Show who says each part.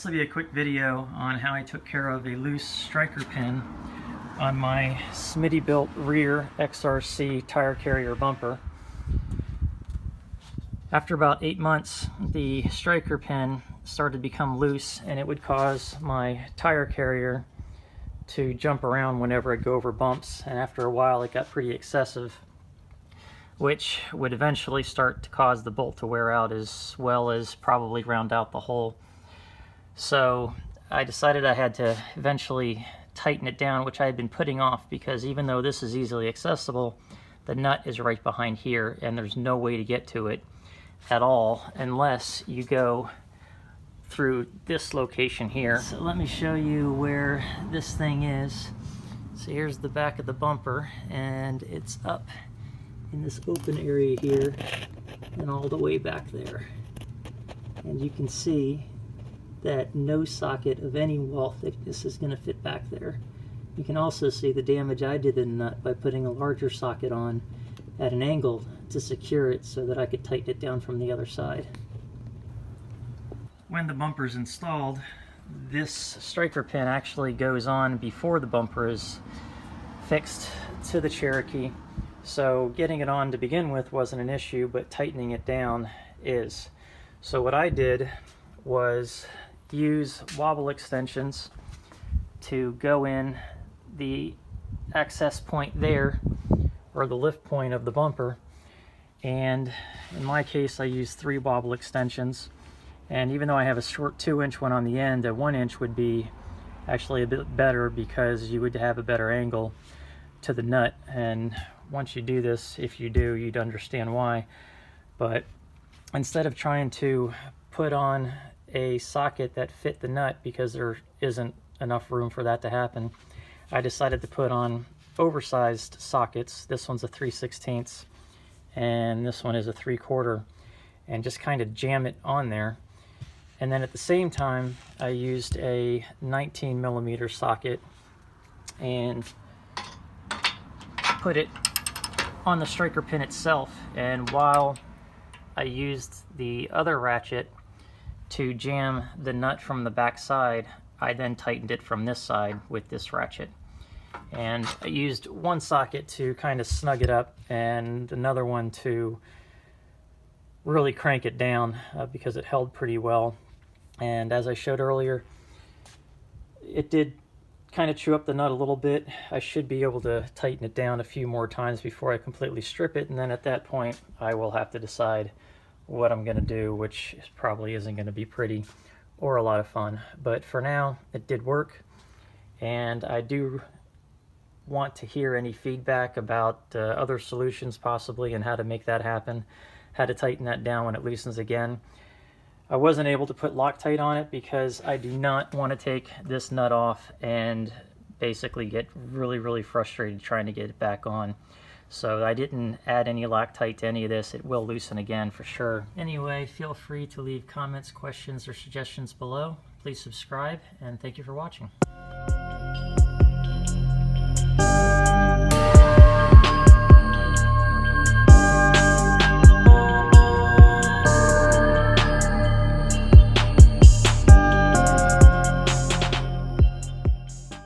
Speaker 1: This will be a quick video on how I took care of a loose striker pin on my Smittybilt Rear XRC tire carrier bumper. After about 8 months, the striker pin started to become loose and it would cause my tire carrier to jump around whenever it go over bumps, and after a while it got pretty excessive, which would eventually start to cause the bolt to wear out as well as probably round out the hole. So I decided I had to eventually tighten it down, which I had been putting off because even though this is easily accessible, the nut is right behind here and there's no way to get to it at all unless you go through this location here. So let me show you where this thing is. So here's the back of the bumper and it's up in this open area here and all the way back there. And you can see that no socket of any wall thickness is going to fit back there. You can also see the damage I did to the nut by putting a larger socket on at an angle to secure it so that I could tighten it down from the other side. When the bumper is installed, this striker pin actually goes on before the bumper is fixed to the Cherokee. So getting it on to begin with wasn't an issue, but tightening it down is. So what I did was use wobble extensions to go in the access point there, or the lift point of the bumper, and in my case I used 3 wobble extensions. And even though I have a short 2-inch one on the end, a 1-inch would be actually a bit better because you would have a better angle to the nut. And once you do this, if you do, you'd understand why. But instead of trying to put on a socket that fit the nut, because there isn't enough room for that to happen, I decided to put on oversized sockets. This one's a 3/16 and this one is a 3/4, and just kind of jam it on there. And then at the same time I used a 19mm socket and put it on the striker pin itself, and while I used the other ratchet to jam the nut from the back side, I then tightened it from this side with this ratchet. And I used one socket to kind of snug it up and another one to really crank it down because it held pretty well. And as I showed earlier, it did kind of chew up the nut a little bit. I should be able to tighten it down a few more times before I completely strip it, and then at that point I will have to decide what I'm going to do, which probably isn't going to be pretty or a lot of fun. But for now, it did work, and I do want to hear any feedback about other solutions possibly and how to make that happen, how to tighten that down when it loosens again. I wasn't able to put Loctite on it because I do not want to take this nut off and basically get really frustrated trying to get it back on. So I didn't add any Loctite to any of this. It will loosen again for sure. Anyway, feel free to leave comments, questions, or suggestions below. Please subscribe, and thank you for watching.